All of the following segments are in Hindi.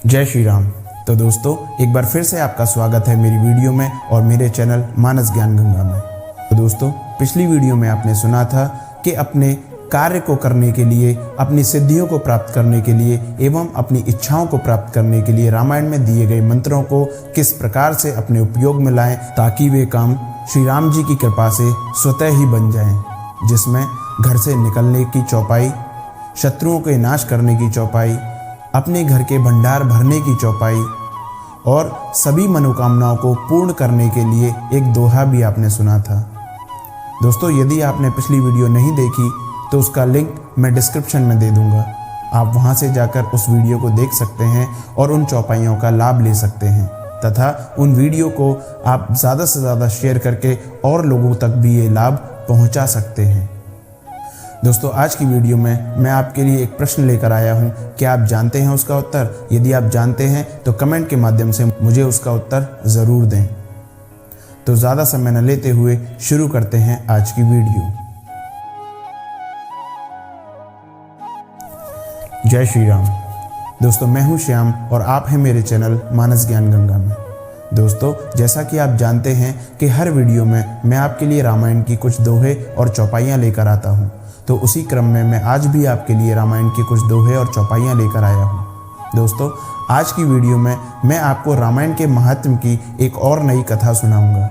जय श्री राम। तो दोस्तों, एक बार फिर से आपका स्वागत है मेरी वीडियो में और मेरे चैनल मानस ज्ञान गंगा में। तो दोस्तों, पिछली वीडियो में आपने सुना था कि अपने कार्य को करने के लिए, अपनी सिद्धियों को प्राप्त करने के लिए एवं अपनी इच्छाओं को प्राप्त करने के लिए रामायण में दिए गए मंत्रों को किस प्रकार से अपने उपयोग में लाएं ताकि वे काम श्री राम जी की कृपा से स्वतः ही बन जाएं, जिसमें घर से निकलने की चौपाई, शत्रुओं के नाश करने की चौपाई, अपने घर के भंडार भरने की चौपाई और सभी मनोकामनाओं को पूर्ण करने के लिए एक दोहा भी आपने सुना था। दोस्तों, यदि आपने पिछली वीडियो नहीं देखी तो उसका लिंक मैं डिस्क्रिप्शन में दे दूंगा। आप वहां से जाकर उस वीडियो को देख सकते हैं और उन चौपाइयों का लाभ ले सकते हैं तथा उन वीडियो को आप ज़्यादा से ज़्यादा शेयर करके और लोगों तक भी ये लाभ पहुंचा सकते हैं। दोस्तों, आज की वीडियो में मैं आपके लिए एक प्रश्न लेकर आया हूं। क्या आप जानते हैं उसका उत्तर? यदि आप जानते हैं तो कमेंट के माध्यम से मुझे उसका उत्तर ज़रूर दें। तो ज़्यादा समय न लेते हुए शुरू करते हैं आज की वीडियो। जय श्री राम। दोस्तों, मैं हूं श्याम और आप हैं मेरे चैनल मानस ज्ञान गंगा में। दोस्तों, जैसा कि आप जानते हैं कि हर वीडियो में मैं आपके लिए रामायण की कुछ दोहे और चौपाइयाँ लेकर आता हूं, तो उसी क्रम में मैं आज भी आपके लिए रामायण की कुछ दोहे और चौपाइयाँ लेकर आया हूँ। दोस्तों, आज की वीडियो में मैं आपको रामायण के महात्म्य की एक और नई कथा सुनाऊंगा।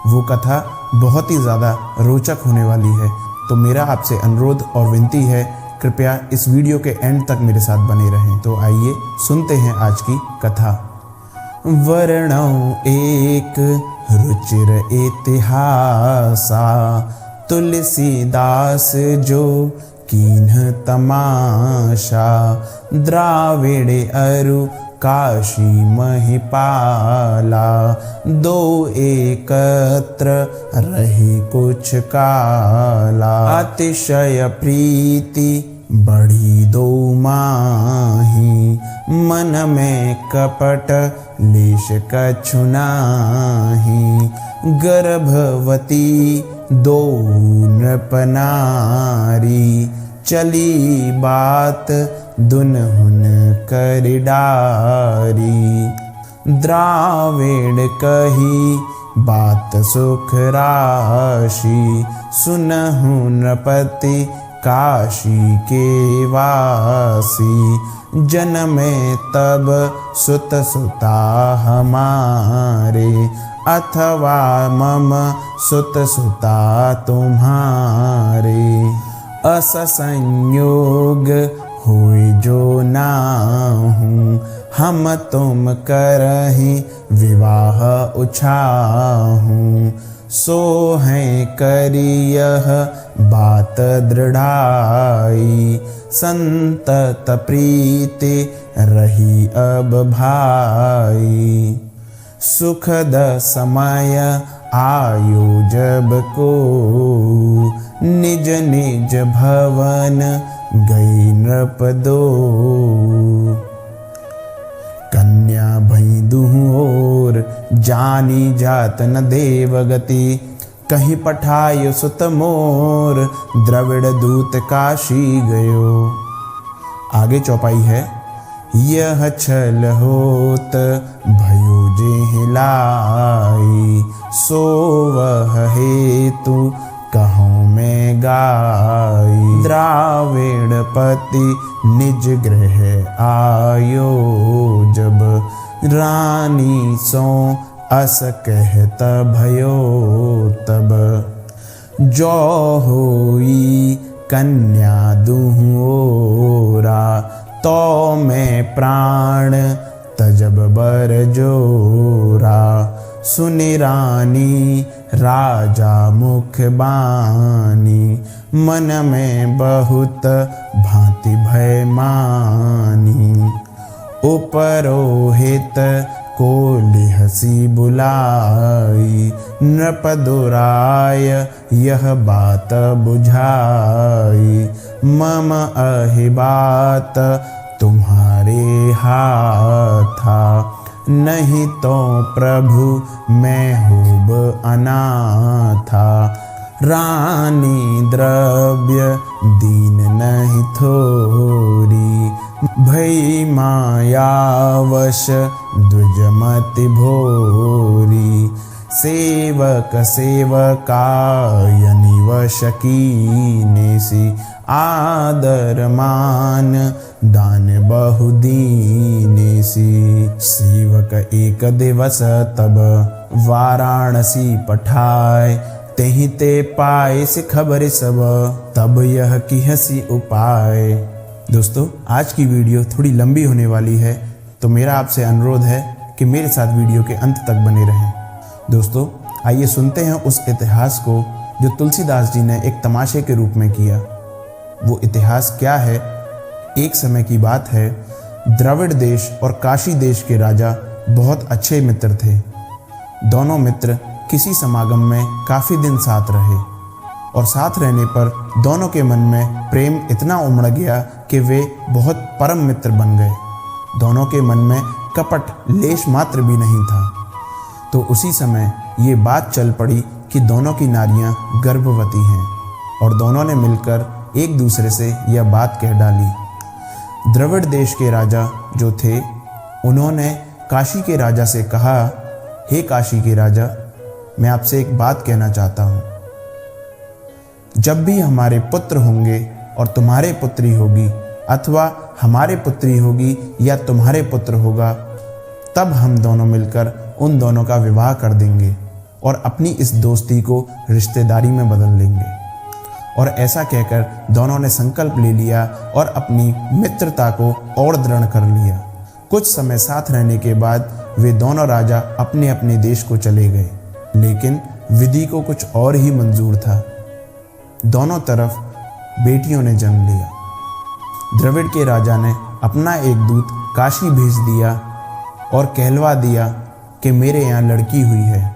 वो कथा बहुत ही ज़्यादा रोचक होने वाली है, तो मेरा आपसे अनुरोध और विनती है, कृपया इस वीडियो के एंड तक मेरे साथ बने रहें। तो आइए सुनते हैं आज की कथा। वर्णौ एक रुचिर इतिहासा, तुलसीदास जो कीन्ह तमाशा, द्राविड़ अरु काशी महिपाला, दो एकत्र रही कुछ काला, अतिशय प्रीति बढ़ी दो माही, मन में कपट लेश कछु नाही, गर्भवती दो नृप नारी, चली बात दुनहुन कर डारी, द्राविड़ कही बात सुख राशि, सुनहु नृपति काशी के वासी, जन्मे तब सुत सुता हमारे, अथवा मम सुत सुता तुम्हारे, अस संयोग हुए जो नाहूँ, हम तुम करहि विवाह उछाहूँ, सो है करियह बात दृढ़ाई, संतत प्रीति रही अब भाई, सुखद समय आयो जब को, निज निज भवन गई नृप दो, कन्या भई दुहु ओर जानी जात न देवगति, कहीं पठायो सुत मोर द्रविड़ दूत काशी गयो। आगे चौपाई है। यह छल होत भयो जे लाई, सो वह हेतु कहूँ मैं गाई, द्राविड़ पति निज गृह आयो जब, रानी सो अस कहत भयो तब, जो होई कन्या दुहु ओरा, तो मैं प्राण तजब बर जोरा, सुनि रानी राजा मुख बानी, मन में बहुत भांति भय मानी, उपरोहित को लिहसी बुलाई, नृप दुराय यह बात बुझाई, मम अहि बात तुम्हारे हाथा, नहीं तो प्रभु मैं होब अनाथा, रानी द्रव्य दीन नहीं थोरी, भई मायावश द्विजमति भोरी, सेवक सेवकायनि वश कीनेसी, आदर मान दान बहु दीनेसी। सेवक एक दिवस तब वाराणसी पठाए, तेहि ते पाए से खबर सब, तब यह किहसी उपाय। दोस्तों, आज की वीडियो थोड़ी लंबी होने वाली है, तो मेरा आपसे अनुरोध है कि मेरे साथ वीडियो के अंत तक बने रहें। दोस्तों, आइए सुनते हैं उस इतिहास को जो तुलसीदास जी ने एक तमाशे के रूप में किया। वो इतिहास क्या है? एक समय की बात है, द्रविड़ देश और काशी देश के राजा बहुत अच्छे मित्र थे। दोनों मित्र किसी समागम में काफ़ी दिन साथ रहे और साथ रहने पर दोनों के मन में प्रेम इतना उमड़ गया कि वे बहुत परम मित्र बन गए। दोनों के मन में कपट लेश मात्र भी नहीं था। तो उसी समय ये बात चल पड़ी कि दोनों की नारियां गर्भवती हैं और दोनों ने मिलकर एक दूसरे से यह बात कह डाली। द्रविड़ देश के राजा जो थे, उन्होंने काशी के राजा से कहा, हे काशी के राजा, मैं आपसे एक बात कहना चाहता हूँ। जब भी हमारे पुत्र होंगे और तुम्हारे पुत्री होगी, अथवा हमारे पुत्री होगी या तुम्हारे पुत्र होगा, तब हम दोनों मिलकर उन दोनों का विवाह कर देंगे और अपनी इस दोस्ती को रिश्तेदारी में बदल लेंगे। और ऐसा कहकर दोनों ने संकल्प ले लिया और अपनी मित्रता को और दृढ़ कर लिया। कुछ समय साथ रहने के बाद वे दोनों राजा अपने अपने देश को चले गए, लेकिन विधि को कुछ और ही मंजूर था। दोनों तरफ बेटियों ने जन्म लिया। द्रविड़ के राजा ने अपना एक दूत काशी भेज दिया और कहलवा दिया कि मेरे यहाँ लड़की हुई है।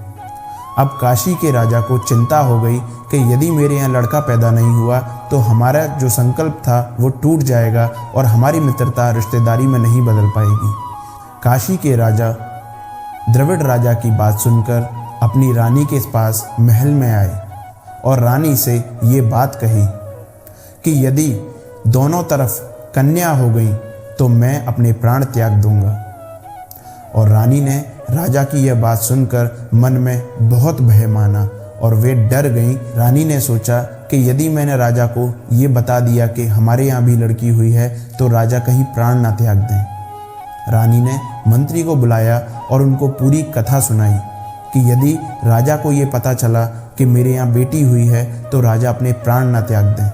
अब काशी के राजा को चिंता हो गई कि यदि मेरे यहाँ लड़का पैदा नहीं हुआ तो हमारा जो संकल्प था वो टूट जाएगा और हमारी मित्रता रिश्तेदारी में नहीं बदल पाएगी। काशी के राजा द्रविड़ राजा की बात सुनकर अपनी रानी के पास महल में आए और रानी से ये बात कही कि यदि दोनों तरफ कन्या हो गई तो मैं अपने प्राण त्याग दूंगा। और रानी ने राजा की यह बात सुनकर मन में बहुत भय माना और वे डर गईं। रानी ने सोचा कि यदि मैंने राजा को ये बता दिया कि हमारे यहाँ भी लड़की हुई है तो राजा कहीं प्राण ना त्याग दें। रानी ने मंत्री को बुलाया और उनको पूरी कथा सुनाई कि यदि राजा को ये पता चला कि मेरे यहाँ बेटी हुई है तो राजा अपने प्राण न त्याग दें।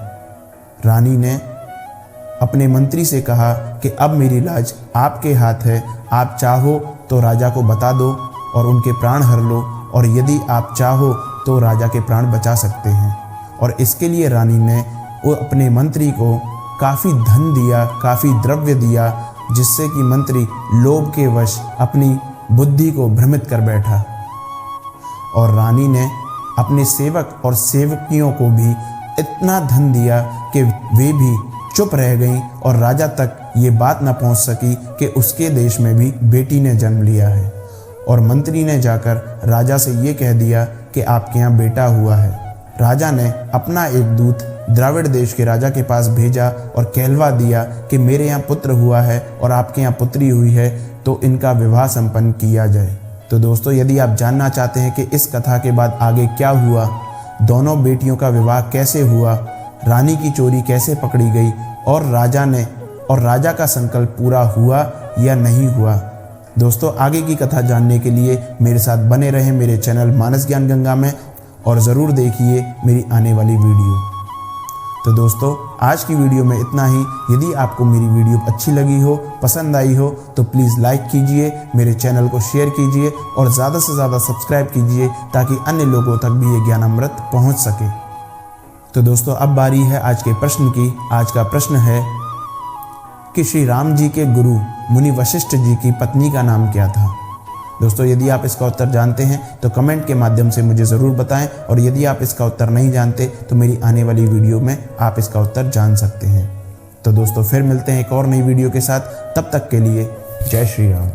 रानी ने अपने मंत्री से कहा कि अब मेरी लाज आपके हाथ है, आप चाहो तो राजा को बता दो और उनके प्राण हर लो, और यदि आप चाहो तो राजा के प्राण बचा सकते हैं। और इसके लिए रानी ने वो अपने मंत्री को काफ़ी धन दिया, काफ़ी द्रव्य दिया, जिससे कि मंत्री लोभ के वश अपनी बुद्धि को भ्रमित कर बैठा। और रानी ने अपने सेवक और सेवकियों को भी इतना धन दिया कि वे भी चुप रह गईं और राजा तक ये बात न पहुंच सकी कि उसके देश में भी बेटी ने जन्म लिया है। और मंत्री ने जाकर राजा से ये कह दिया कि आपके यहाँ बेटा हुआ है। राजा ने अपना एक दूत द्रविड़ देश के राजा के पास भेजा और कहलवा दिया कि मेरे यहाँ पुत्र हुआ है और आपके यहाँ पुत्री हुई है, तो इनका विवाह संपन्न किया जाए। तो दोस्तों, यदि आप जानना चाहते हैं कि इस कथा के बाद आगे क्या हुआ, दोनों बेटियों का विवाह कैसे हुआ, रानी की चोरी कैसे पकड़ी गई और राजा का संकल्प पूरा हुआ या नहीं हुआ, दोस्तों आगे की कथा जानने के लिए मेरे साथ बने रहें मेरे चैनल मानस ज्ञान गंगा में और ज़रूर देखिए मेरी आने वाली वीडियो। तो दोस्तों, आज की वीडियो में इतना ही। यदि आपको मेरी वीडियो अच्छी लगी हो, पसंद आई हो, तो प्लीज़ लाइक कीजिए, मेरे चैनल को शेयर कीजिए और ज़्यादा से ज़्यादा सब्सक्राइब कीजिए ताकि अन्य लोगों तक भी ये ज्ञानामृत पहुंच सके। तो दोस्तों, अब बारी है आज के प्रश्न की। आज का प्रश्न है कि श्री राम जी के गुरु मुनि वशिष्ठ जी की पत्नी का नाम क्या था। दोस्तों, यदि आप इसका उत्तर जानते हैं तो कमेंट के माध्यम से मुझे ज़रूर बताएं, और यदि आप इसका उत्तर नहीं जानते तो मेरी आने वाली वीडियो में आप इसका उत्तर जान सकते हैं। तो दोस्तों, फिर मिलते हैं एक और नई वीडियो के साथ। तब तक के लिए जय श्री राम।